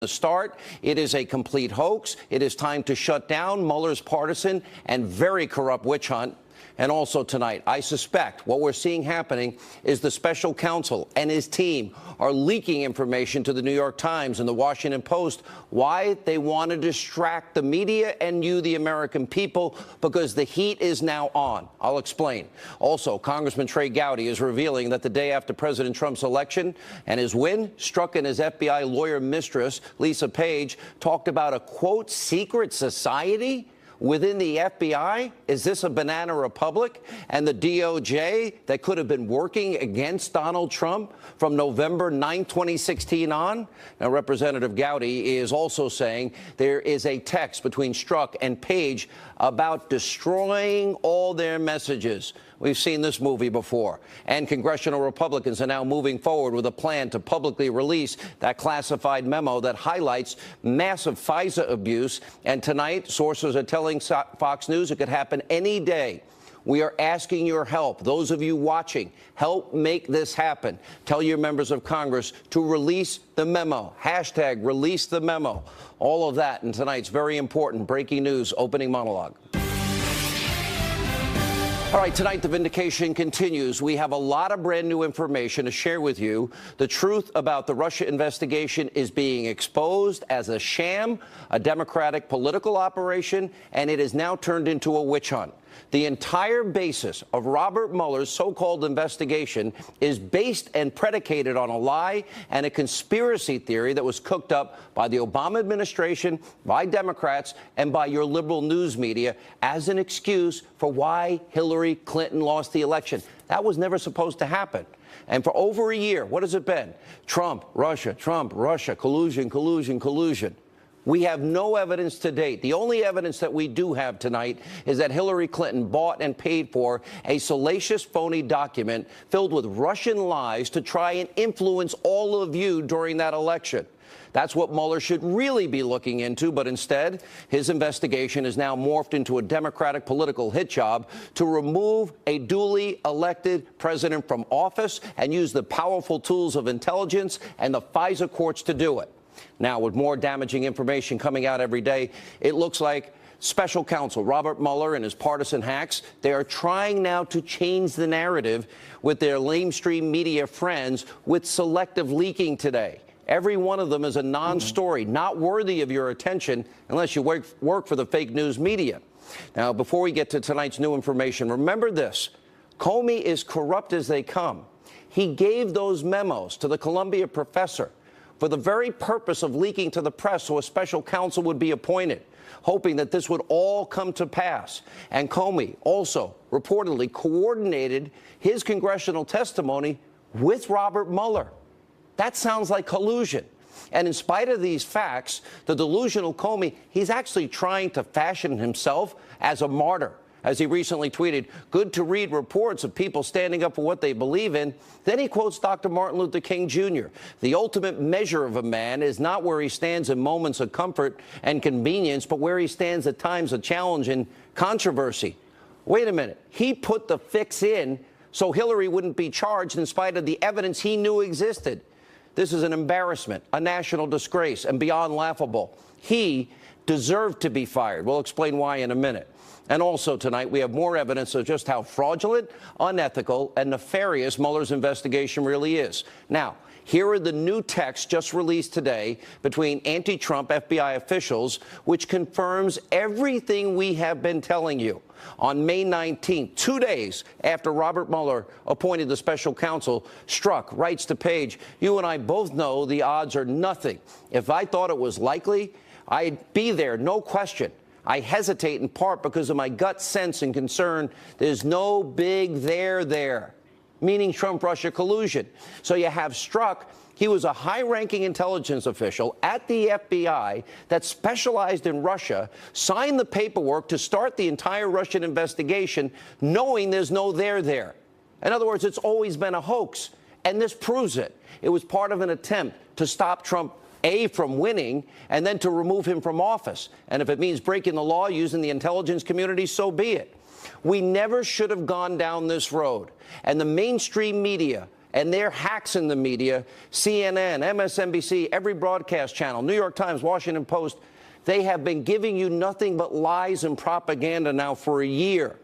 the start. It is a complete hoax. It is time to shut down Mueller's partisan and very corrupt witch hunt. And also tonight, I suspect what we're seeing happening is the special counsel and his team are leaking information to the New York Times and the Washington Post. Why? They want to distract the media and you, the American people, because the heat is now on. I'll explain. Also, Congressman Trey Gowdy is revealing that the day after President Trump's election and his win, Strzok and his FBI lawyer mistress, Lisa Page, talked about a, quote, secret society within the FBI. Is this a banana republic? And the DOJ that could have been working against Donald Trump from November 9, 2016 on? Now, Representative Gowdy is also saying there is a text between Strzok and Page about destroying all their messages. We've seen this movie before. And congressional Republicans are now moving forward with a plan to publicly release that classified memo that highlights massive FISA abuse. And tonight, sources are telling Fox News it could happen any day. We are asking your help. Those of you watching, help make this happen. Tell your members of Congress to release the memo. Hashtag release the memo. All of that in tonight's very important breaking news opening monologue. All right, tonight the vindication continues. We have a lot of brand new information to share with you. The truth about the Russia investigation is being exposed as a sham, a Democratic political operation, and it has now turned into a witch hunt. The entire basis of Robert Mueller's so-called investigation is based and predicated on a lie and a conspiracy theory that was cooked up by the Obama administration, by Democrats, and by your liberal news media as an excuse for why Hillary Clinton lost the election. That was never supposed to happen. And for over a year, what has it been? Trump, Russia, collusion, collusion, collusion. We have no evidence to date. The only evidence that we do have tonight is that Hillary Clinton bought and paid for a salacious, phony document filled with Russian lies to try and influence all of you during that election. That's what Mueller should really be looking into, but instead, his investigation is now morphed into a Democratic political hit job to remove a duly elected president from office and use the powerful tools of intelligence and the FISA courts to do it. Now, with more damaging information coming out every day, it looks like special counsel Robert Mueller and his partisan hacks, they are trying now to change the narrative with their lamestream media friends with selective leaking today. Every one of them is a non-story, not worthy of your attention unless you work for the fake news media. Now, before we get to tonight's new information, remember this. Comey is corrupt as they come. He gave those memos to the Columbia professor for the very purpose of leaking to the press so a special counsel would be appointed, hoping that this would all come to pass. And Comey also reportedly coordinated his congressional testimony with Robert Mueller. That sounds like collusion. And in spite of these facts, the delusional Comey, he's actually trying to fashion himself as a martyr. As he recently tweeted, good to read reports of people standing up for what they believe in. Then he quotes Dr. Martin Luther King Jr. The ultimate measure of a man is not where he stands in moments of comfort and convenience, but where he stands at times of challenge and controversy. Wait a minute. He put the fix in so Hillary wouldn't be charged in spite of the evidence he knew existed. This is an embarrassment, a national disgrace, and beyond laughable. He deserved to be fired. We'll explain why in a minute. And also tonight, we have more evidence of just how fraudulent, unethical, and nefarious Mueller's investigation really is. Now, here are the new texts just released today between anti-Trump FBI officials, which confirms everything we have been telling you. On May 19th, 2 days after Robert Mueller appointed the special counsel, Strzok writes to Page, you and I both know the odds are nothing. If I thought it was likely, I'd be there, no question. I hesitate in part because of my gut sense and concern. There's no big there, meaning Trump-Russia collusion. So you have Strzok. He was a high-ranking intelligence official at the FBI that specialized in Russia, signed the paperwork to start the entire Russian investigation, knowing there's no there. In other words, it's always been a hoax, and this proves it. It was part of an attempt to stop Trump from winning, and then to remove him from office. And if it means breaking the law using the intelligence community, so be it. We never should have gone down this road. And the mainstream media and their hacks in the media, CNN, MSNBC, every broadcast channel, New York Times, Washington Post, they have been giving you nothing but lies and propaganda now for a year.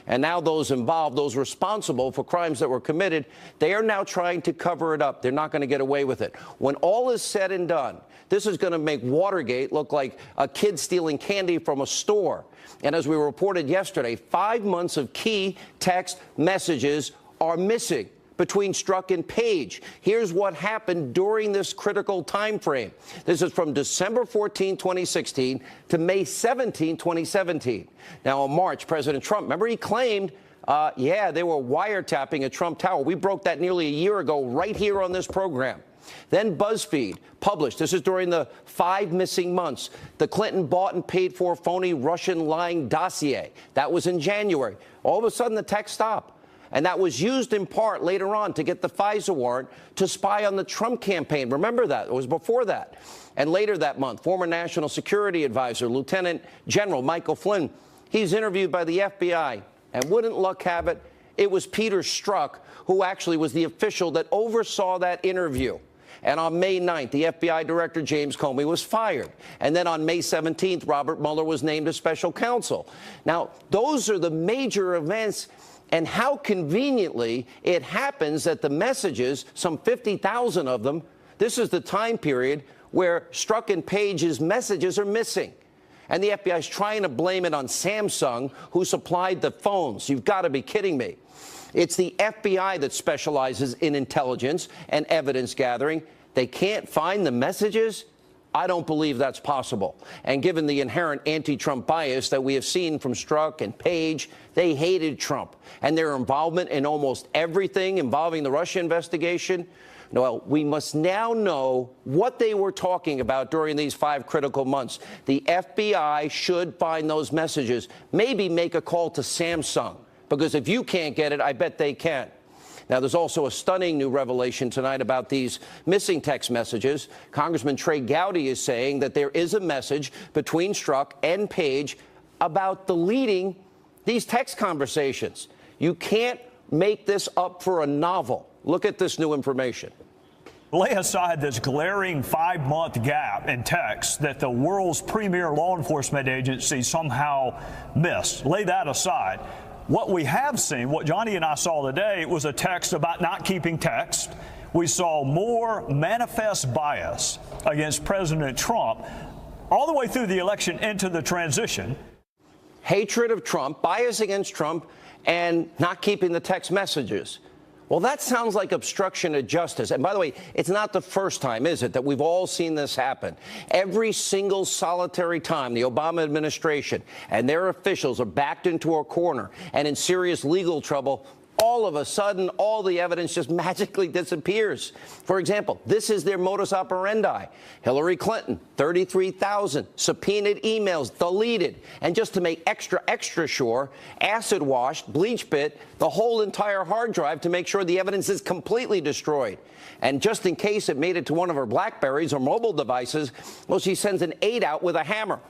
And now those involved, those responsible for crimes that were committed, they are now trying to cover it up. They're not going to get away with it. When all is said and done, this is going to make Watergate look like a kid stealing candy from a store. And as we reported yesterday, 5 months of key text messages are missing between Strzok and Page. Here's what happened during this critical time frame. This is from December 14, 2016 to May 17, 2017. Now, in March, President Trump, remember, he claimed, they were wiretapping at Trump Tower. We broke that nearly a year ago right here on this program. Then BuzzFeed published, this is during the 5 missing months, the Clinton bought and paid for phony Russian lying dossier. That was in January. All of a sudden, the text stopped. And that was used in part later on to get the FISA warrant to spy on the Trump campaign. Remember that. It was before that. And later that month, former National Security Advisor, Lieutenant General Michael Flynn, he's interviewed by the FBI. And wouldn't luck have it, it was Peter Strzok who actually was the official that oversaw that interview. And on May 9th, the FBI Director James Comey was fired. And then on May 17th, Robert Mueller was named as special counsel. Now, those are the major events. And how conveniently it happens that the messages, some 50,000 of them, this is the time period where Strzok and Page's messages are missing. And the FBI is trying to blame it on Samsung, who supplied the phones. You've got to be kidding me. It's the FBI that specializes in intelligence and evidence gathering. They can't find the messages? I don't believe that's possible. And given the inherent anti-Trump bias that we have seen from Strzok and Page, they hated Trump. And their involvement in almost everything involving the Russia investigation, well, we must now know what they were talking about during these 5 critical months. The FBI should find those messages. Maybe make a call to Samsung, because if you can't get it, I bet they can. Now, there's also a stunning new revelation tonight about these missing text messages. Congressman Trey Gowdy is saying that there is a message between Strzok and Page about deleting these text conversations. You can't make this up for a novel. Look at this new information. Lay aside this glaring 5-month gap in text that the world's premier law enforcement agency somehow missed. Lay that aside. What we have seen, what Johnny and I saw today, was a text about not keeping text. We saw more manifest bias against President Trump all the way through the election into the transition. Hatred of Trump, bias against Trump, and not keeping the text messages. Well, that sounds like obstruction of justice. And by the way, it's not the first time, is it, that we've all seen this happen? Every single solitary time the Obama administration and their officials are backed into a corner and in serious legal trouble, all of a sudden, all the evidence just magically disappears. For example, this is their modus operandi. Hillary Clinton, 33,000 subpoenaed emails deleted. And just to make extra sure, acid washed, bleach bit, the whole entire hard drive to make sure the evidence is completely destroyed. And just in case it made it to one of her Blackberries or mobile devices, well, she sends an 8 out with a hammer.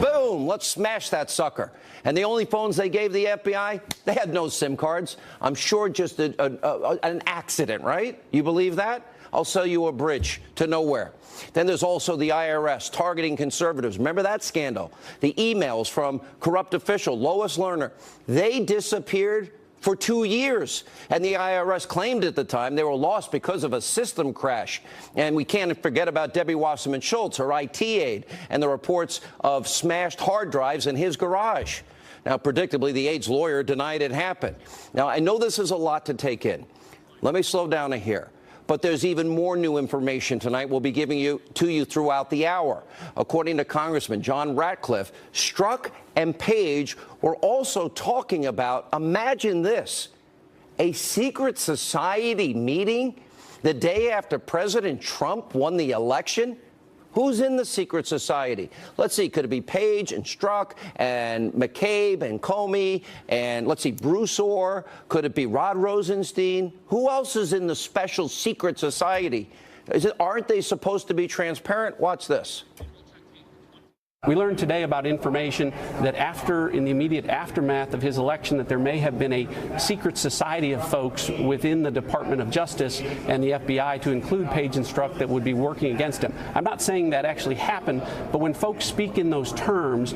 Boom, let's smash that sucker. And the only phones they gave the FBI, they had no SIM cards. I'm sure just an accident, right? You believe that? I'll sell you a bridge to nowhere. Then there's also the IRS targeting conservatives. Remember that scandal? The emails from corrupt official Lois Lerner, they disappeared for 2 years. And the IRS claimed at the time they were lost because of a system crash. And we can't forget about Debbie Wasserman Schultz, her IT aide, and the reports of smashed hard drives in his garage. Now, predictably, the aide's lawyer denied it happened. Now, I know this is a lot to take in. Let me slow down here. But there's even more new information tonight we'll be giving to you throughout the hour. According to Congressman John Ratcliffe, Strzok and Page were also talking about, imagine this, a secret society meeting the day after President Trump won the election. Who's in the secret society? Let's see, could it be Page and Strzok and McCabe and Comey and, let's see, Bruce Orr? Could it be Rod Rosenstein? Who else is in the special secret society? Aren't they supposed to be transparent? Watch this. We learned today about information that in the immediate aftermath of his election, that there may have been a secret society of folks within the Department of Justice and the FBI, to include Page and Strzok, that would be working against him. I'm not saying that actually happened, but when folks speak in those terms,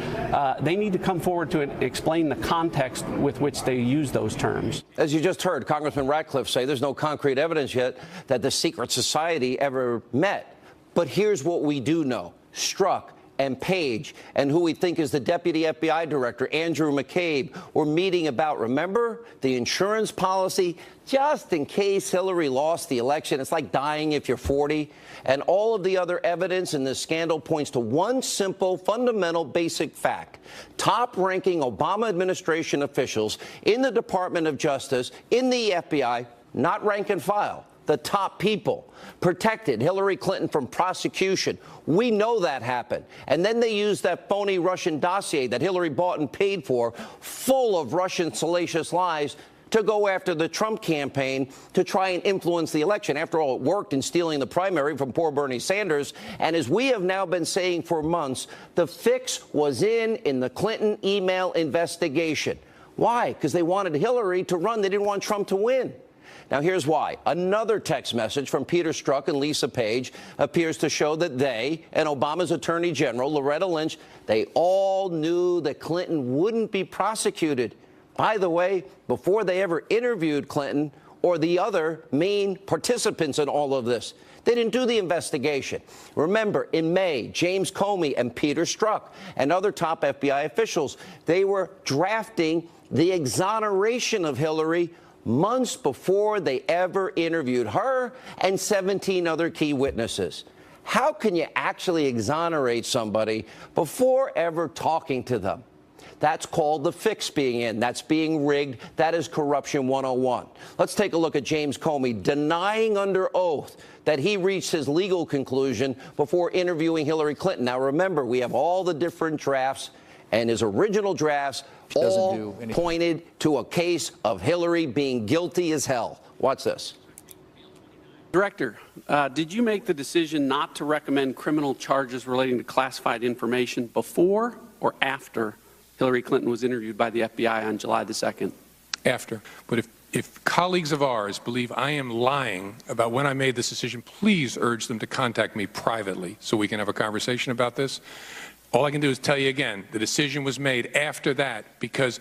they need to come forward to explain the context with which they use those terms. As you just heard Congressman Ratcliffe say, there's no concrete evidence yet that the secret society ever met. But here's what we do know. Strzok and Page and who we think is the deputy FBI director, Andrew McCabe, were meeting about, remember, the insurance policy, just in case Hillary lost the election. It's like dying if you're 40. And all of the other evidence in this scandal points to one simple, fundamental, basic fact. Top-ranking Obama administration officials in the Department of Justice, in the FBI, not rank and file, the top people, protected Hillary Clinton from prosecution. We know that happened. And then they used that phony Russian dossier that Hillary bought and paid for, full of Russian salacious lies, to go after the Trump campaign to try and influence the election. After all, it worked in stealing the primary from poor Bernie Sanders. And as we have now been saying for months, the fix was in the Clinton email investigation. Why? Because they wanted Hillary to run. They didn't want Trump to win. Now, here's why. Another text message from Peter Strzok and Lisa Page appears to show that they and Obama's Attorney General, Loretta Lynch, they all knew that Clinton wouldn't be prosecuted. By the way, before they ever interviewed Clinton or the other main participants in all of this, they didn't do the investigation. Remember, in May, James Comey and Peter Strzok and other top FBI officials, they were drafting the exoneration of Hillary months before they ever interviewed her and 17 other key witnesses. How can you actually exonerate somebody before ever talking to them? That's called the fix being in. That's being rigged. That is corruption 101. Let's take a look at James Comey denying under oath that he reached his legal conclusion before interviewing Hillary Clinton. Now, remember, we have all the different drafts, and his original drafts all pointed to a case of Hillary being guilty as hell. Watch this. Director, did you make the decision not to recommend criminal charges relating to classified information before or after Hillary Clinton was interviewed by the FBI on July the 2nd? After. But if colleagues of ours believe I am lying about when I made this decision, please urge them to contact me privately so we can have a conversation about this. All I can do is tell you again, the decision was made after that because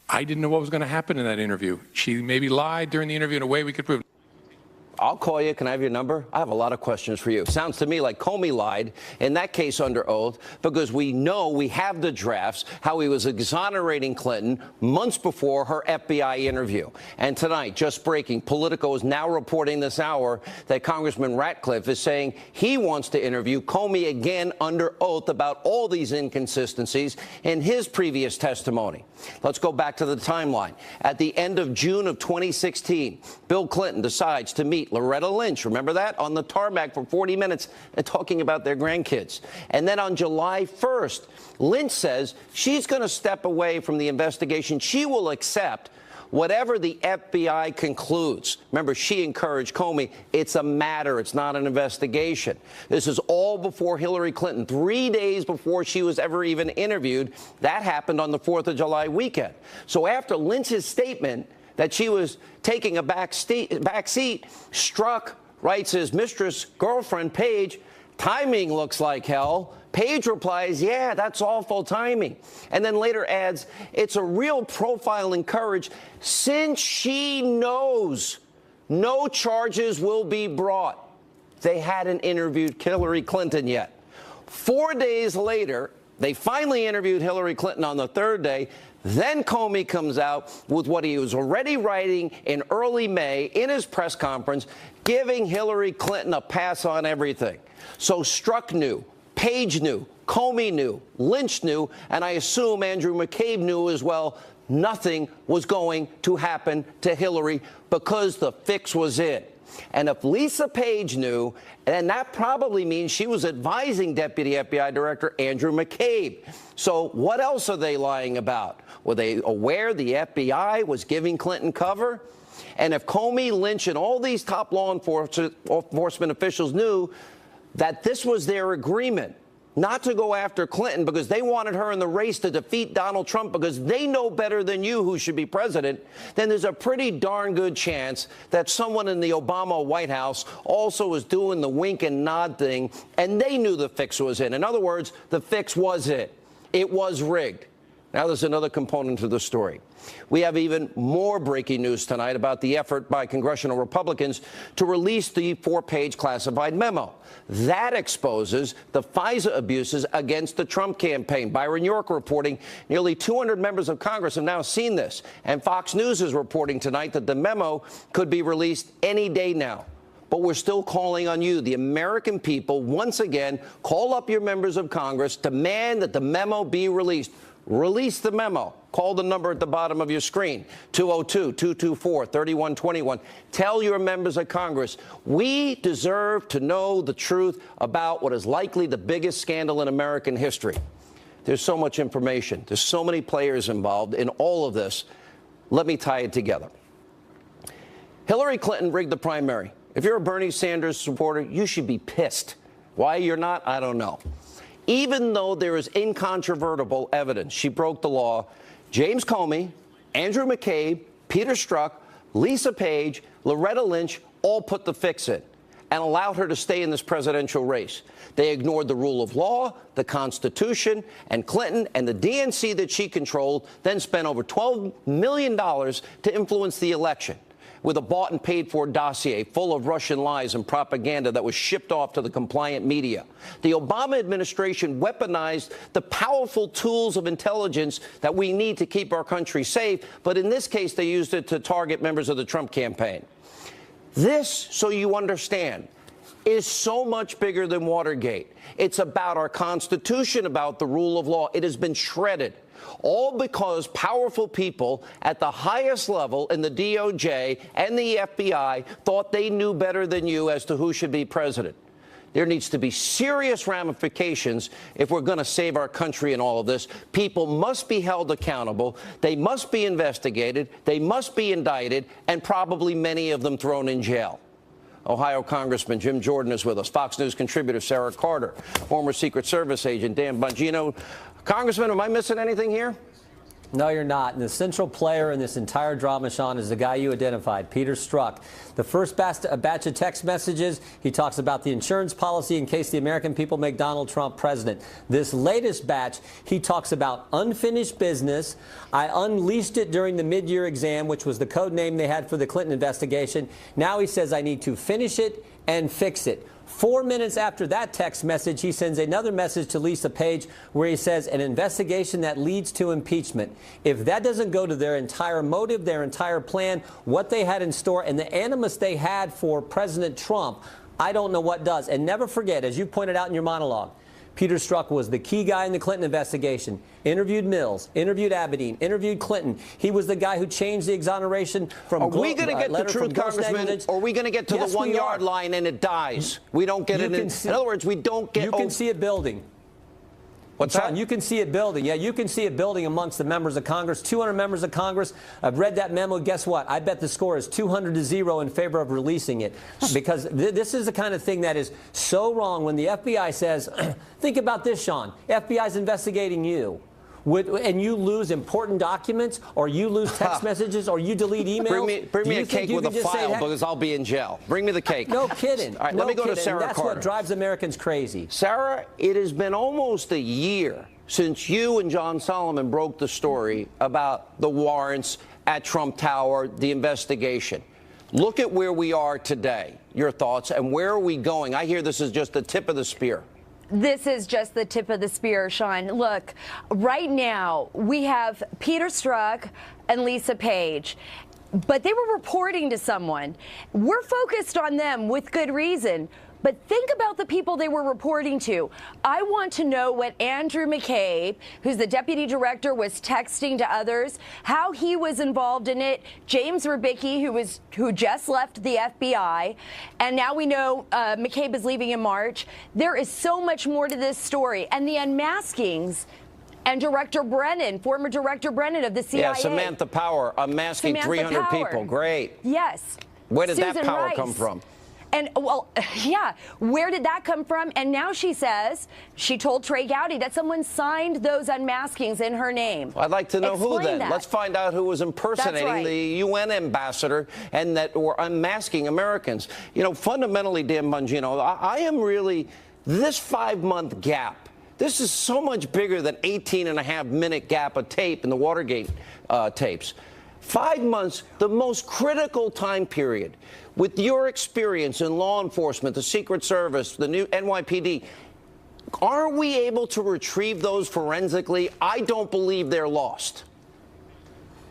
I didn't know what was going to happen in that interview. She maybe lied during the interview in a way we could prove. I'll call you. Can I have your number? I have a lot of questions for you. Sounds to me like Comey lied in that case under oath because we know we have the drafts, how he was exonerating Clinton months before her FBI interview. And tonight, just breaking, Politico is now reporting this hour that Congressman Ratcliffe is saying he wants to interview Comey again under oath about all these inconsistencies in his previous testimony. Let's go back to the timeline. At the end of June of 2016, Bill Clinton decides to meet Loretta Lynch, remember that, on the tarmac for 40 minutes and talking about their grandkids. And then on July 1st, Lynch says she's going to step away from the investigation. She will accept whatever the FBI concludes. Remember, she encouraged Comey, it's a matter, it's not an investigation. This is all before Hillary Clinton, 3 days before she was ever even interviewed. That happened on the 4th of July weekend. So after Lynch's statement that she was taking a back seat, Strzok writes his mistress, girlfriend, Page, timing looks like hell. Page replies, yeah, that's awful timing. And then later adds, it's a real profile in courage since she knows no charges will be brought. They hadn't interviewed Hillary Clinton yet. 4 days later, they finally interviewed Hillary Clinton on the third day. Then Comey comes out with what he was already writing in early May in his press conference, giving Hillary Clinton a pass on everything. So Strzok knew, Page knew, Comey knew, Lynch knew, and I assume Andrew McCabe knew as well, nothing was going to happen to Hillary because the fix was in. And if Lisa Page knew, then that probably means she was advising Deputy FBI Director Andrew McCabe. So what else are they lying about? Were they aware the FBI was giving Clinton cover? And if Comey, Lynch, and all these top law enforcement officials knew that this was their agreement, not to go after Clinton because they wanted her in the race to defeat Donald Trump because they know better than you who should be president, then there's a pretty darn good chance that someone in the Obama White House also was doing the wink and nod thing, and they knew the fix was in. In other words, the fix was it. It was rigged. Now there's another component to the story. We have even more breaking news tonight about the effort by congressional Republicans to release the 4-page classified memo. That exposes the FISA abuses against the Trump campaign. Byron York reporting nearly 200 members of Congress have now seen this. And Fox News is reporting tonight that the memo could be released any day now. But we're still calling on you, the American people, once again, call up your members of Congress, demand that the memo be released. Release the memo. Call the number at the bottom of your screen, 202-224-3121. Tell your members of Congress, we deserve to know the truth about what is likely the biggest scandal in American history. There's so much information. There's so many players involved in all of this. Let me tie it together. Hillary Clinton rigged the primary. If you're a Bernie Sanders supporter, you should be pissed. Why you're not, I don't know. Even though there is incontrovertible evidence she broke the law, James Comey, Andrew McCabe, Peter Strzok, Lisa Page, Loretta Lynch all put the fix in and allowed her to stay in this presidential race. They ignored the rule of law, the Constitution, and Clinton and the DNC that she controlled then spent over $12 million to influence the election, with a bought and paid for dossier full of Russian lies and propaganda that was shipped off to the compliant media. The Obama administration weaponized the powerful tools of intelligence that we need to keep our country safe, but in this case, they used it to target members of the Trump campaign. This, so you understand, is so much bigger than Watergate. It's about our Constitution, about the rule of law. It has been shredded. All because powerful people at the highest level in the DOJ and the FBI thought they knew better than you as to who should be president. There needs to be serious ramifications if we're going to save our country in all of this. People must be held accountable. They must be investigated. They must be indicted, and probably many of them thrown in jail. Ohio Congressman Jim Jordan is with us. Fox News contributor Sarah Carter, former Secret Service agent Dan Bongino. Congressman, am I missing anything here? No, you're not. And the central player in this entire drama, Sean, is the guy you identified, Peter Strzok. The first batch of text messages, he talks about the insurance policy in case the American people make Donald Trump president. This latest batch, he talks about unfinished business. I unleashed it during the mid-year exam, which was the code name they had for the Clinton investigation. Now he says I need to finish it and fix it. 4 minutes after that text message, he sends another message to Lisa Page where he says an investigation that leads to impeachment. If that doesn't go to their entire motive, their entire plan, what they had in store, and the animus they had for President Trump, I don't know what does. And never forget, as you pointed out in your monologue, Peter Strzok was the key guy in the Clinton investigation. Interviewed Mills, interviewed Abedin, interviewed Clinton. He was the guy who changed the exoneration from. Are we going to get the truth, Congressman, or are we going to get to the 1 yard line and it dies? We don't get it. In other words, we don't get. You can see it building. What's that? You can see it building. Yeah, you can see it building amongst the members of Congress. 200 members of Congress. I've read that memo. Guess what? I bet the score is 200-0 in favor of releasing it. Because this is the kind of thing that is so wrong when the FBI says, think about this, Sean. FBI's investigating you. And you lose important documents, or you lose text messages, or you delete emails. Bring me a cake with a file because I'll be in jail. Bring me the cake. No kidding. All right, let me go to Sarah That's Carter. What drives Americans crazy. Sarah, it has been almost a year since you and John Solomon broke the story about the warrants at Trump Tower, the investigation. Look at where we are today. Your thoughts, and where are we going? I hear this is just the tip of the spear. This is just the tip of the spear, Sean. Look, right now we have Peter Strzok and Lisa Page, but they were reporting to someone. We're focused on them with good reason. But think about the people they were reporting to. I want to know what Andrew McCabe, who's the deputy director, was texting to others, how he was involved in it. James Rubicki, who just left the FBI, and now we know McCabe is leaving in March. There is so much more to this story, and the unmaskings. And Director Brennan, former Director Brennan of the CIA. Yeah, Samantha Power unmasking 300 people. Great. Yes. Where did Susan that power Rice. come from? And, well, yeah, where did that come from? And now she says she told Trey Gowdy that someone signed those unmaskings in her name. I'd like to know who then. Let's find out who was impersonating the UN ambassador and that were unmasking Americans. You know, fundamentally, Dan Bongino, I am really, this 5-month gap, this is so much bigger than 18.5-minute gap of tape in the Watergate tapes. 5 months, the most critical time period. With your experience in law enforcement, the Secret Service, the new NYPD, are we able to retrieve those forensically? I don't believe they're lost.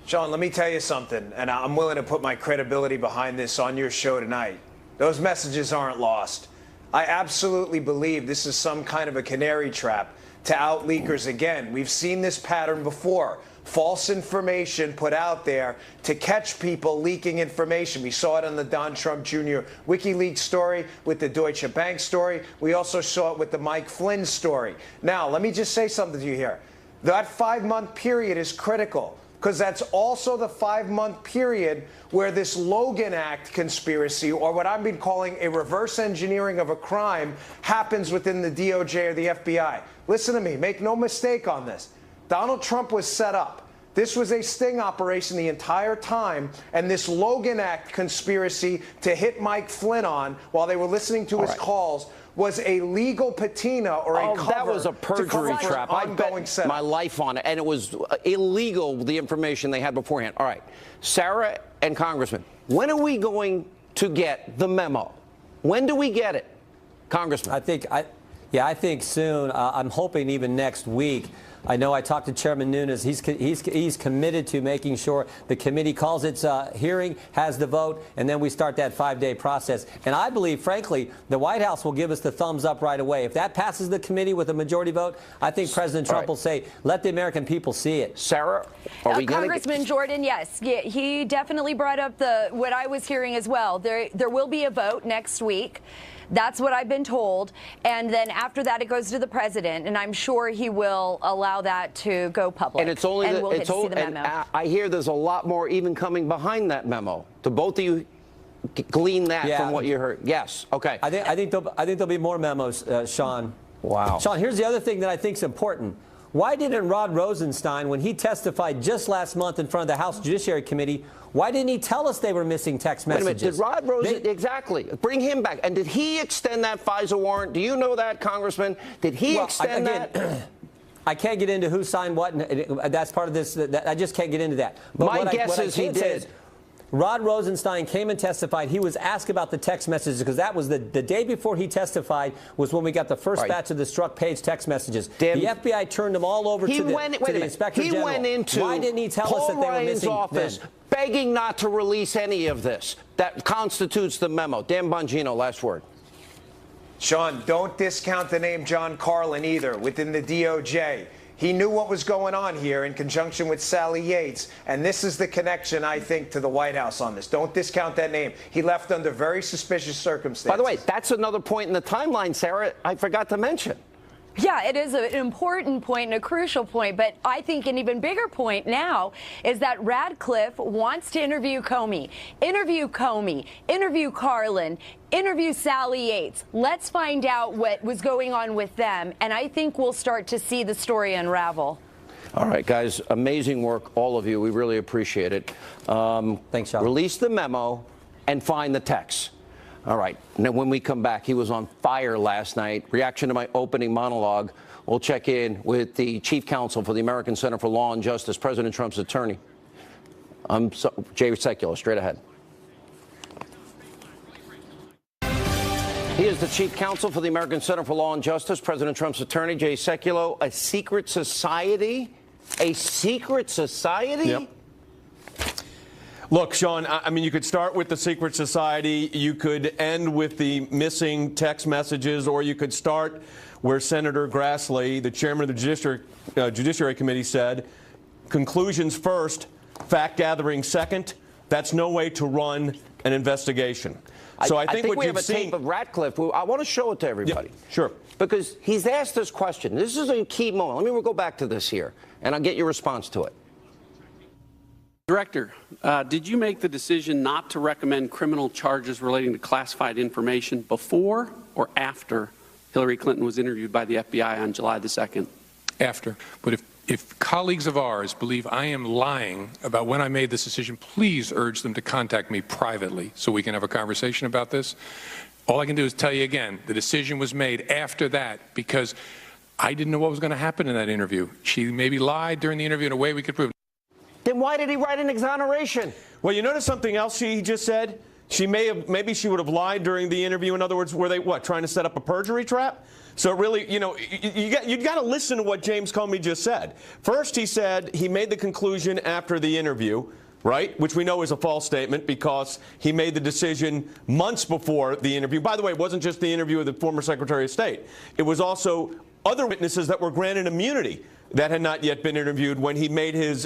Sean, let me tell you something, and I'm willing to put my credibility behind this on your show tonight. Those messages aren't lost. I absolutely believe this is some kind of a canary trap to out leakers again. We've seen this pattern before. False information put out there to catch people leaking information. We saw it on the Don Trump Jr. WikiLeaks story, with the Deutsche Bank story. We also saw it with the Mike Flynn story. Now, let me just say something to you here. That 5-month period is critical, because that's also the 5-month period where this Logan Act conspiracy, or what I've been calling a reverse engineering of a crime, happens within the DOJ or the FBI. Listen to me. Make no mistake on this. Donald Trump was set up. This was a sting operation the entire time, and this Logan Act conspiracy to hit Mike Flynn on while they were listening to his calls was a legal patina or a cover. That was a perjury trap. I bet my life on it, and it was illegal, the information they had beforehand. All right, Sarah and Congressman, when are we going to get the memo? When do we get it, Congressman? I think soon. I'm hoping even next week. I know I talked to Chairman Nunes. He's committed to making sure the committee calls its hearing, has the vote, and then we start that 5-day process. And I believe, frankly, the White House will give us the thumbs up right away. If that passes the committee with a majority vote, I think President Trump will say, let the American people see it. Sarah, are we going to... Congressman Jordan, yes. Yeah, he definitely brought up what I was hearing as well. There will be a vote next week. That's what I've been told. And then after that, it goes to the president, and I'm sure he will allow that to go public. And it's only we'll get to see the memo. And I hear there's a lot more even coming behind that memo. Do both of you glean that from what you heard? Yes. Okay. I think there'll be more memos, Sean. Wow. Sean, here's the other thing that I think is important. Why didn't Rod Rosenstein, when he testified just last month in front of the House Judiciary Committee, why didn't he tell us they were missing text messages? Wait a minute. Did Rod Rosenstein, exactly, bring him back. And did he extend that FISA warrant? Do you know that, Congressman? Did he extend that? I can't get into who signed what, and that's part of this. I just can't get into that. But my guess is he did. Rod Rosenstein came and testified. He was asked about the text messages because that was the day before he testified was when we got the first batch of the struck page text messages. The FBI turned them all over to the Inspector General. He went into Why didn't he tell us that they were missing office begging not to release any of this that constitutes the memo? Dan Bongino, last word. Sean, don't discount the name John Carlin either within the DOJ. He knew what was going on here in conjunction with Sally Yates, and this is the connection, I think, to the White House on this. Don't discount that name. He left under very suspicious circumstances. By the way, that's another point in the timeline, Sarah, I forgot to mention. Yeah, it is an important point and a crucial point, but I think an even bigger point now is that Radcliffe wants to interview Comey, interview Carlin, interview Sally Yates. Let's find out what was going on with them, and I think we'll start to see the story unravel. All right, guys, amazing work, all of you. We really appreciate it. Thanks, Sean. Release the memo and find the text. All right. Now, when we come back, he was on fire last night. Reaction to my opening monologue. We'll check in with the chief counsel for the American Center for Law and Justice, President Trump's attorney. Jay Sekulow, straight ahead. He is the chief counsel for the American Center for Law and Justice, President Trump's attorney, Jay Sekulow. A secret society? A secret society? Yep. Look, Sean, I mean, you could start with the secret society. You could end with the missing text messages, or you could start where Senator Grassley, the chairman of the Judiciary Committee, said, conclusions first, fact-gathering second. That's no way to run an investigation. So I think what we you've have a tape of Radcliffe. I want to show it to everybody. Yeah, sure. Because he's asked this question. This is a key moment. Let me go back to this here, and I'll get your response to it. Director, did you make the decision not to recommend criminal charges relating to classified information before or after Hillary Clinton was interviewed by the FBI on July the 2nd? After. But if colleagues of ours believe I am lying about when I made this decision, please urge them to contact me privately so we can have a conversation about this. All I can do is tell you again, the decision was made after that because I didn't know what was going to happen in that interview. She maybe lied during the interview in a way we could prove. Then why did he write an exoneration? Well, you notice something else she just said? Maybe she would have lied during the interview. In other words, were they trying to set up a perjury trap? So really, you got to listen to what James Comey just said. First, he said he made the conclusion after the interview, right, which we know is a false statement because he made the decision months before the interview. By the way, it wasn't just the interview with the former Secretary of State. It was also other witnesses that were granted immunity that had not yet been interviewed when he made his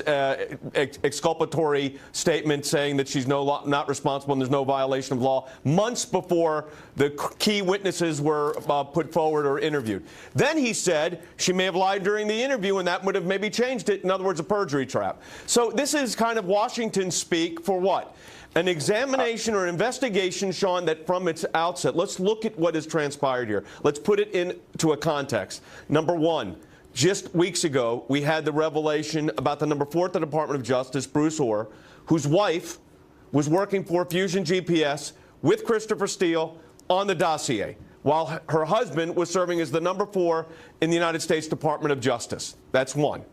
exculpatory statement saying that she's not responsible and there's no violation of law months before the key witnesses were put forward or interviewed. Then he said she may have lied during the interview and that would have maybe changed it. In other words, a perjury trap. So this is kind of Washington speak for what? An examination or investigation, Sean, that from its outset, let's look at what has transpired here. Let's put it into a context. Number one, just weeks ago, we had the revelation about the number 4 at the Department of Justice, Bruce Orr, whose wife was working for Fusion GPS with Christopher Steele on the dossier, while her husband was serving as the number 4 in the United States Department of Justice. That's one.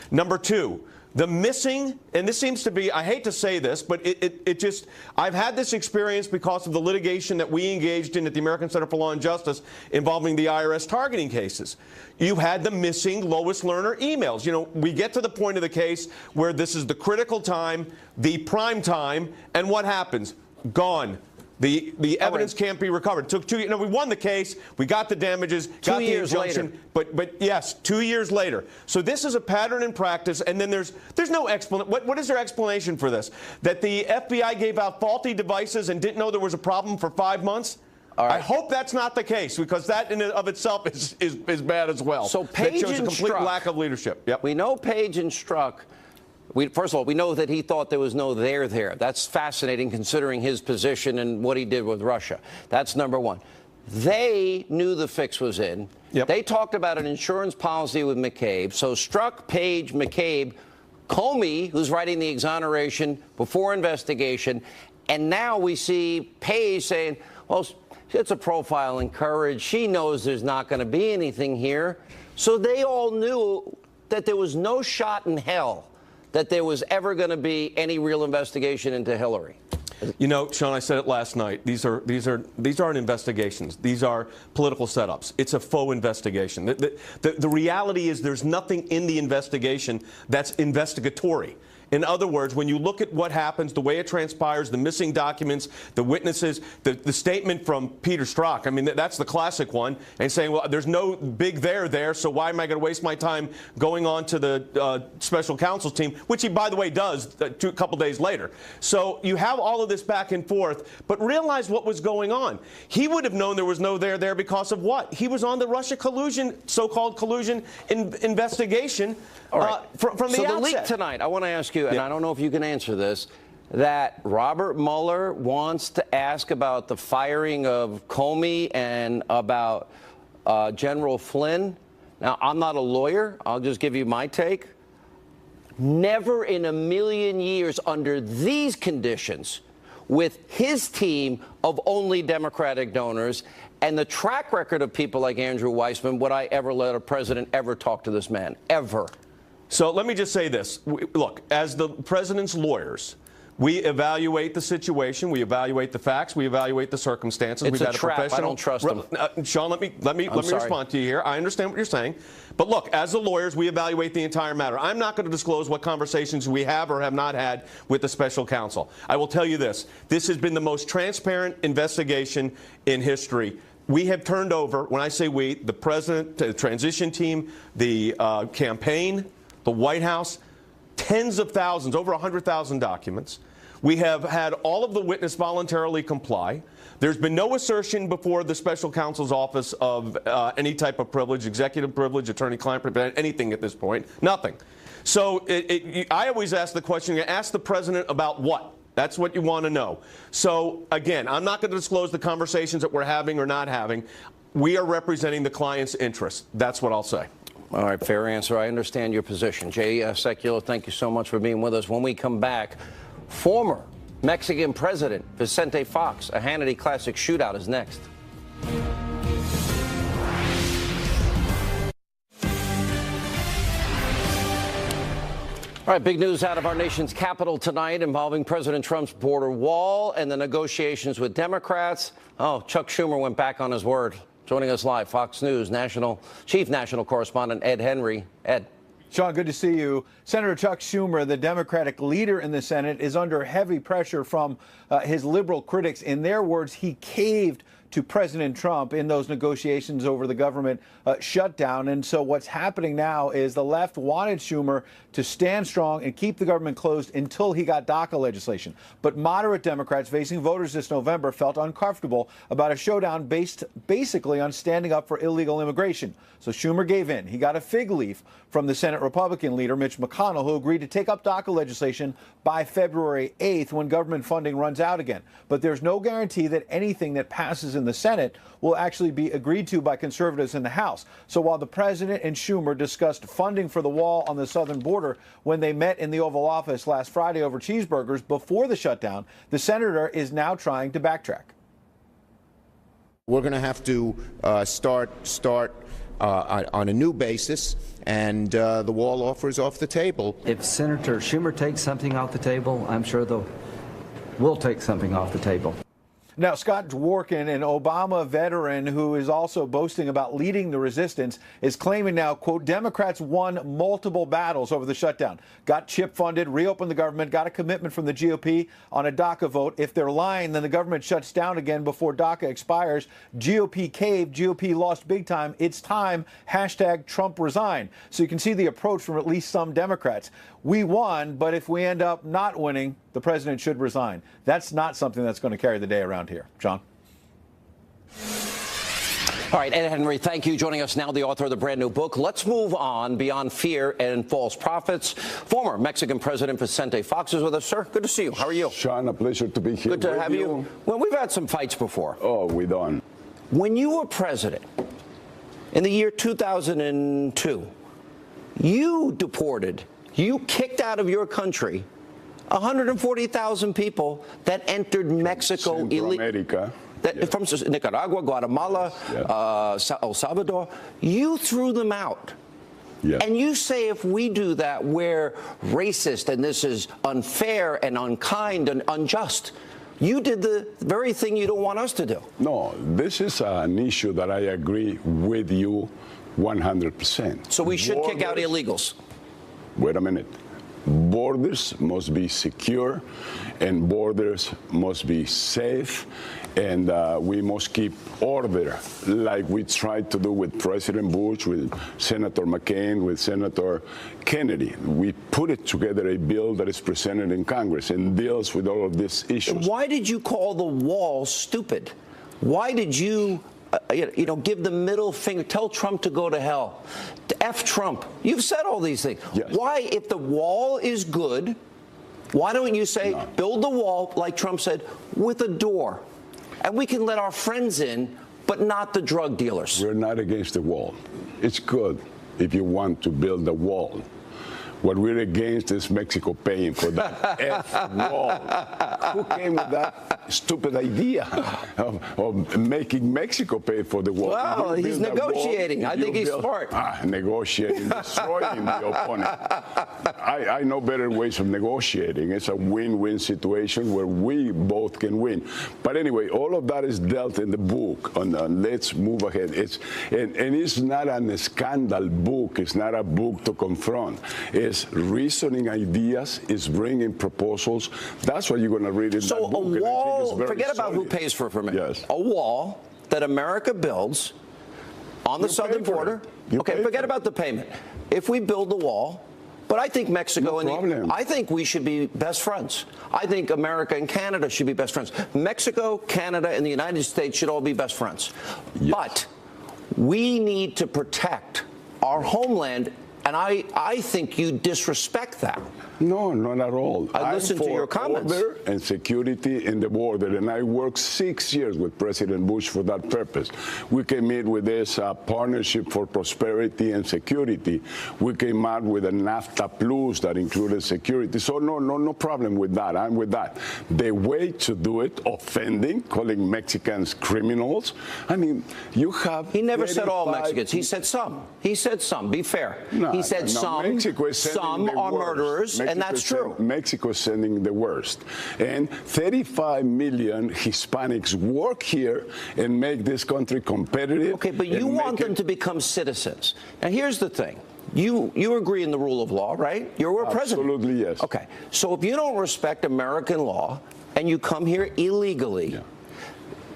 Number two, the missing, and this seems to be, I hate to say this, but I've had this experience because of the litigation that we engaged in at the American Center for Law and Justice involving the IRS targeting cases. You had the missing Lois Lerner emails. You know, we get to the point of the case where this is the critical time, the prime time, and what happens? Gone. The evidence can't be recovered. It took 2 years. No, we won the case. We got the damages. Got the injunction. But yes, 2 years later. So this is a pattern in practice. And then there's no explanation. What is their explanation for this? That the FBI gave out faulty devices and didn't know there was a problem for 5 months? All right. I hope that's not the case because that in and of itself is bad as well. So Page that shows a complete lack of leadership. Yep. We know Page and Strzok. First of all, we know that he thought there was no there there. That's fascinating considering his position and what he did with Russia. That's number one. They knew the fix was in. Yep. They talked about an insurance policy with McCabe. So Strzok, Page, McCabe, Comey, who's writing the exoneration before investigation. And now we see Page saying, well, it's a profile in courage. She knows there's not going to be anything here. So they all knew that there was no shot in hell that there was ever going to be any real investigation into Hillary. You know, Sean, I said it last night. These aren't investigations. These are political setups. It's a faux investigation. The reality is there's nothing in the investigation that's investigatory. In other words, when you look at what happens, the way it transpires, the missing documents, the witnesses, the statement from Peter Strzok, I mean, that's the classic one, and saying, well, there's no big there, so why am I going to waste my time going on to the special counsel's team, which he, by the way, does a couple days later. So you have all of this back and forth, but realize what was going on. He would have known there was no there because of what? He was on the Russia collusion, so-called collusion investigation from the outset. So the leak tonight, I want to ask you, and I don't know if you can answer this, that Robert Mueller wants to ask about the firing of Comey and about General Flynn. Now, I'm not a lawyer. I'll just give you my take. Never in a million years under these conditions, with his team of only Democratic donors and the track record of people like Andrew Weissman, would I ever let a president ever talk to this man, ever. So let me just say this. Look, as the president's lawyers, we evaluate the situation, we evaluate the facts, we evaluate the circumstances. It's a trap. I don't trust him. Sean, let me respond to you here. I understand what you're saying. But look, as the lawyers, we evaluate the entire matter. I'm not going to disclose what conversations we have or have not had with the special counsel. I will tell you this. This has been the most transparent investigation in history. We have turned over, when I say we, the president, the transition team, the campaign, the White House, tens of thousands, over 100,000 documents. We have had all of the witness voluntarily comply. There's been no assertion before the special counsel's office of any type of privilege, executive privilege, attorney-client privilege, anything at this point. Nothing. So I always ask the question, ask the president about what? That's what you want to know. So, again, I'm not going to disclose the conversations that we're having or not having. We are representing the client's interests. That's what I'll say. All right, fair answer. I understand your position. Jay Sekulow, thank you so much for being with us. When we come back, former Mexican President Vicente Fox, a Hannity classic shootout is next. All right, big news out of our nation's capital tonight involving President Trump's border wall and the negotiations with Democrats. Oh, Chuck Schumer went back on his word. Joining us live, Fox News Chief National Correspondent Ed Henry. Ed. Sean, good to see you. Senator Chuck Schumer, the Democratic leader in the Senate, is under heavy pressure from his liberal critics. In their words, he caved to President Trump in those negotiations over the government shutdown. And so what's happening now is the left wanted Schumer to stand strong and keep the government closed until he got DACA legislation. But moderate Democrats facing voters this November felt uncomfortable about a showdown based basically on standing up for illegal immigration. So Schumer gave in. He got a fig leaf from the Senate Republican leader, Mitch McConnell, who agreed to take up DACA legislation by February 8th when government funding runs out again. But there's no guarantee that anything that passes in the Senate will actually be agreed to by conservatives in the House. So while the president and Schumer discussed funding for the wall on the southern border when they met in the Oval Office last Friday over cheeseburgers before the shutdown, the senator is now trying to backtrack. We're going to have to start on a new basis, and the wall offer is off the table. If Senator Schumer takes something off the table, I'm sure we'll take something off the table. Now, Scott Dworkin, an Obama veteran who is also boasting about leading the resistance, is claiming now, quote, Democrats won multiple battles over the shutdown. Got chip funded, reopened the government, got a commitment from the GOP on a DACA vote. If they're lying, then the government shuts down again before DACA expires. GOP caved, GOP lost big time. It's time, hashtag Trump resign. So you can see the approach from at least some Democrats. We won, but if we end up not winning, the president should resign. That's not something that's going to carry the day around here. John? All right, Ed Henry, thank you. Joining us now, the author of the brand new book, Let's Move On, Beyond Fear and False Prophets. Former Mexican President Vicente Fox is with us, sir. Good to see you. How are you? Sean, a pleasure to be here. Good to have you. Well, we've had some fights before. Oh, we done. When you were president in the year 2002, you kicked out of your country 140,000 people that entered Mexico illegally. From Nicaragua, Guatemala, El Salvador. You threw them out. Yeah. And you say if we do that, we're racist and this is unfair and unkind and unjust. You did the very thing you don't want us to do. No, this is an issue that I agree with you 100%. So we should kick out illegals. Wait a minute. Borders must be secure and borders must be safe, and we must keep order like we tried to do with President Bush, with Senator McCain, with Senator Kennedy. We put it together a bill that is presented in Congress and deals with all of these issues. Why did you call the wall stupid? Why did you give the middle finger, tell Trump to go to hell, to F Trump? You've said all these things. Yes. Why, if the wall is good, why don't you say, build the wall, like Trump said, with a door, and we can let our friends in, but not the drug dealers? We're not against the wall. It's good if you want to build a wall. What we're against is Mexico paying for that F wall. Who came with that stupid idea of making Mexico pay for the wall? Well, he's negotiating. I think he's smart. Negotiating, destroying the opponent. I know better ways of negotiating. It's a win-win situation where we both can win. But anyway, all of that is dealt in the book. Let's move ahead. And it's not a scandal book. It's not a book to confront. It's reasoning ideas, is bringing proposals. That's what you're going to read in that book. So a wall, forget solid. about who pays for it for a minute. Yes. A wall that America builds on the southern border. Okay, forget about the payment. If we build the wall, But I think Mexico I think we should be best friends. I think America and Canada should be best friends. Mexico, Canada, and the United States should all be best friends. Yes. But we need to protect our homeland, and I think you disrespect that. No, not at all. I listened to your comments. Order and security in the border, and I worked 6 years with President Bush for that purpose. We came in with this partnership for prosperity and security. We came out with a NAFTA Plus that included security. So no problem with that. I'm with that. The way to do it, offending, calling Mexicans criminals. I mean, you have. He never said all Mexicans. He said some. He said some. Be fair. No, he said some. Mexico is some are murderers. And that's true. Mexico is sending the worst. And 35 million Hispanics work here and make this country competitive. Okay, but you want them to become citizens. And here's the thing. You agree in the rule of law, right? You're a president. Absolutely, yes. Okay. So if you don't respect American law and you come here illegally,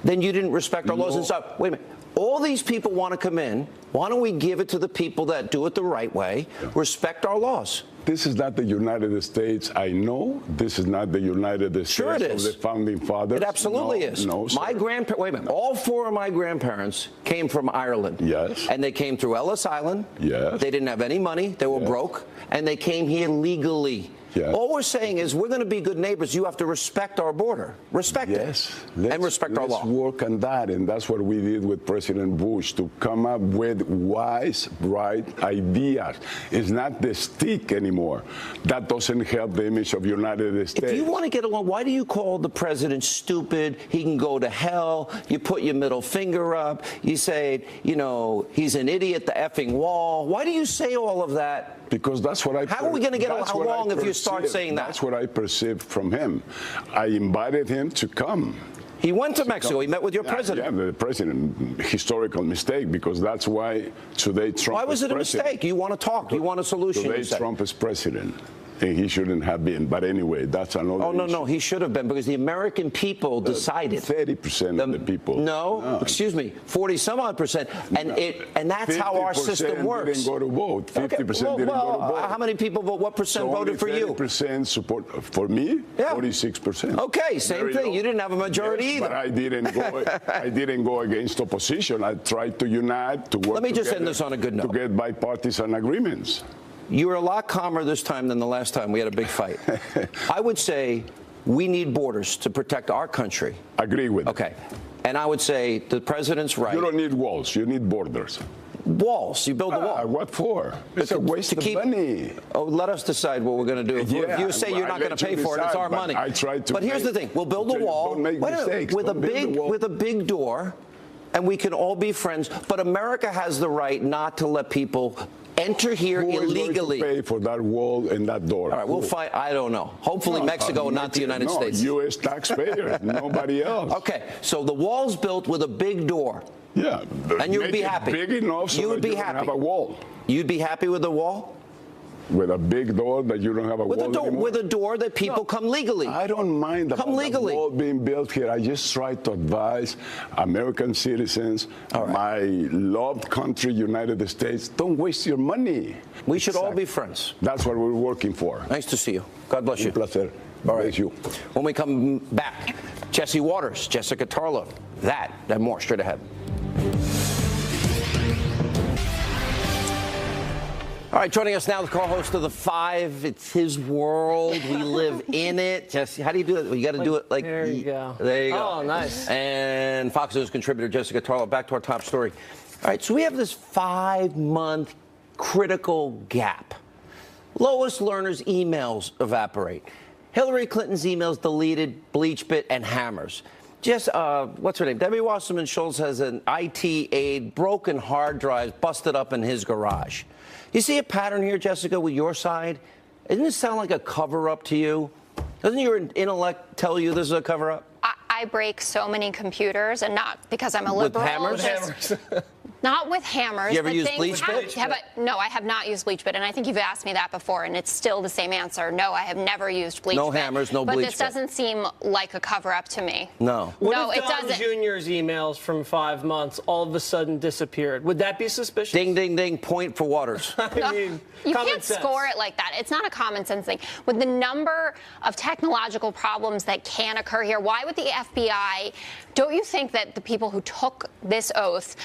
then you didn't respect our laws and stuff. Wait a minute. All these people want to come in. Why don't we give it to the people that do it the right way, respect our laws? This is not the United States I know. This is not the United States sure it is. of the founding fathers. It absolutely is. No, my grandparents, wait a minute, all four of my grandparents came from Ireland. Yes. And they came through Ellis Island. Yes. They didn't have any money. They were broke. And they came here legally. Yes. All we're saying is we're going to be good neighbors. You have to respect our border. Respect it. And respect our law. Let's work on that. And that's what we did with President Bush, to come up with wise, bright ideas. It's not the stick anymore. That doesn't help the image of United States. If you want to get along, why do you call the president stupid? He can go to hell. You put your middle finger up. You say, you know, he's an idiot, the effing wall. Why do you say all of that? Because that's what I. How are we going to get along if you start saying that? That's what I perceived from him. I invited him to come. He went to Mexico. He met with your president. Yeah, the president. Historical mistake, because that's why today Trump. Why was it a mistake? You want to talk. You want a solution. Today Trump is president. And he shouldn't have been. But anyway, that's another issue. No, he should have been, because the American people decided. 30% of the people. No, excuse me, 40-some-odd%. And that's how our system works. Didn't go to vote. 50% didn't go to vote. How many people vote? What percent voted for you? 30% support for me. 46%. Okay, same thing. You didn't have a majority either. But I didn't go. I didn't go against opposition. I tried to unite, to work. Let me just end this on a good note. To get bipartisan agreements. You were a lot calmer this time than the last time we had a big fight. I would say we need borders to protect our country. Agree with it. Okay. And I would say the president's right. You don't need walls. You need borders. Walls. You build the wall. What for? It's a waste of money. Oh, let us decide what we're going to do. If you say you're not going to pay for it, it's our money. I tried to. But here's the thing. We'll build a wall with a big door, and we can all be friends. But America has the right not to let people enter here illegally. Who is going to pay for that wall and that door? All right, we'll fight. I don't know. Hopefully Mexico, not the United States. U.S. taxpayers, nobody else. Okay, so the wall's built with a big door. Yeah, and you would be happy. Big enough so you would be happy. Have a wall. You'd be happy with the wall? With a big door that you don't have a wall anymore? With a door that people come legally. I don't mind about the wall being built here. I just try to advise American citizens, my loved country, United States, don't waste your money. We should all be friends. That's what we're working for. Nice to see you. God bless you. Un placer. All right. Bless you. When we come back, Jesse Waters, Jessica Tarlow, that and more straight ahead. All right, joining us now, the co-host of The Five. It's his world. We live in it. Jesse, how do you do it? Well, you got to do it like... There you go. There you go. Oh, nice. And Fox News contributor Jessica Tarlow. Back to our top story. All right, so we have this 5-month critical gap. Lois Lerner's emails evaporate. Hillary Clinton's emails deleted, BleachBit, and hammers. Just, what's her name? Debbie Wasserman Schultz has an IT aide, broken hard drives busted up in his garage. You see a pattern here, Jessica, with your side? Doesn't this sound like a cover-up to you? Doesn't your intellect tell you this is a cover-up? I break so many computers, and not because I'm a liberal. With hammers? Not with hammers. You ever The use thing- bleach bit? No, I have not used bleach bit, and I think you've asked me that before, and it's still the same answer. No, I have never used bleach No bit. hammers, no but bleach this bit. doesn't seem like a cover-up to me. No. No, What it if Don doesn't. Jr.'s emails from 5 months all of a sudden disappeared? Would that be suspicious? Ding, ding, ding. Point for Waters. I mean, You common can't sense. score it like that. It's not a common sense thing. With the number of technological problems that can occur here, why would the FBI, don't you think that the people who took this oath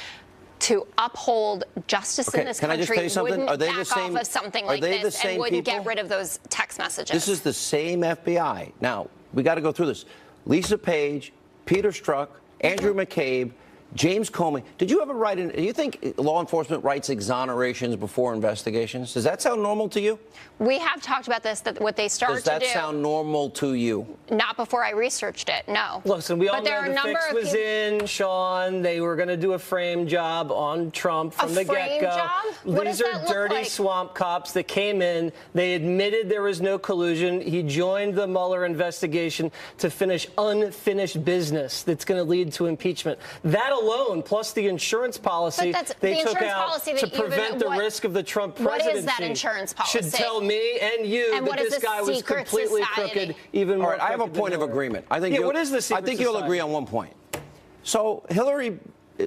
to uphold justice in this can I just country tell you something? wouldn't Are they back the same? off of something Are like they the this same and wouldn't people? get rid of those text messages? This is the same FBI. Now, we got to go through this. Lisa Page, Peter Strzok, Andrew McCabe, James Comey. Did you ever write do you think law enforcement writes exonerations before investigations? Does that sound normal to you? We have talked about this, that what they start Does to that do. sound normal to you? Not before I researched it, no. Listen, we all But there are know a the number fix of was people- in, Sean. They were going to do a frame job on Trump from the frame get-go. job? What does These are that look dirty like? swamp cops that came in. They admitted there was no collusion. He joined the Mueller investigation to finish unfinished business that's going to lead to impeachment. That alone, plus the insurance policy But that's they the took insurance out policy to that you've prevent been- the what- risk of the Trump what presidency. is that insurance policy? Should tell me and you And that what is this the guy was secret completely society? crooked, even All more right, I have a crooked than point of Hillary. agreement. I think Yeah, you'll- what is the I secret think you'll society? agree on one point. So Hillary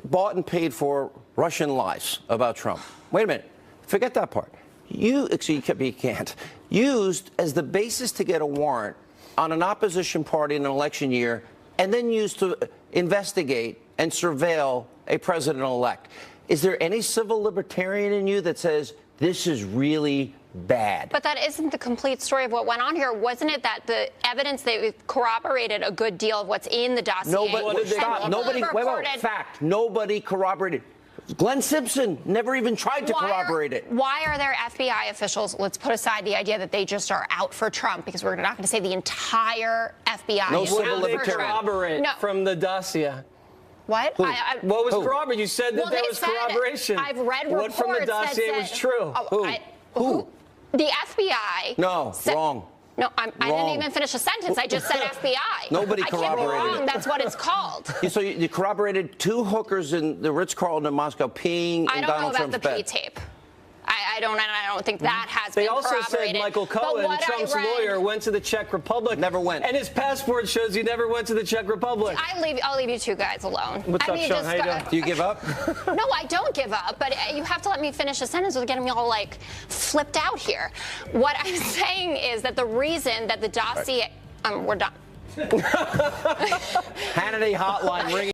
bought and paid for Russian lies about Trump. Wait a minute. Forget that part. You can't. Used as the basis to get a warrant on an opposition party in an election year and then used to investigate and surveil a president-elect. Is there any civil libertarian in you that says this is really bad? But that isn't the complete story of what went on here. Wasn't it that the evidence that corroborated a good deal of what's in the dossier? Nobody, stop. And Nobody, people wait, reported- fact. Nobody corroborated. Glenn Simpson never even tried to corroborate it. Why are there FBI officials? Let's put aside the idea that they just are out for Trump, because we're not going to say the entire FBI No is civil out They for Trump. corroborate No. from the dossier. What? What was corroborated? You said that Well, there they was said- corroboration. I've read What reports from the that dossier said- was true? Oh, who? The FBI. No, wrong. No, I didn't Wrong. even finish a sentence. I just said FBI. Nobody I can't be corroborated wrong. it. That's what it's called. So you corroborated two hookers in the Ritz-Carlton in Moscow peeing I in don't know Donald about Trump's the P bed. tape. I don't think that has They been also said corroborated. Michael But Cohen, what I Trump's read- lawyer, went to the Czech Republic. Never went. And his passport shows he never went to the Czech Republic. I'll leave you two guys alone. What's I up, mean, Sean? just How you doing? Do you give up? No, I don't give up, but you have to let me finish a sentence without getting me all like flipped out here. What I'm saying is that the reason that the dossier, we're done. Hannity hotline ringing.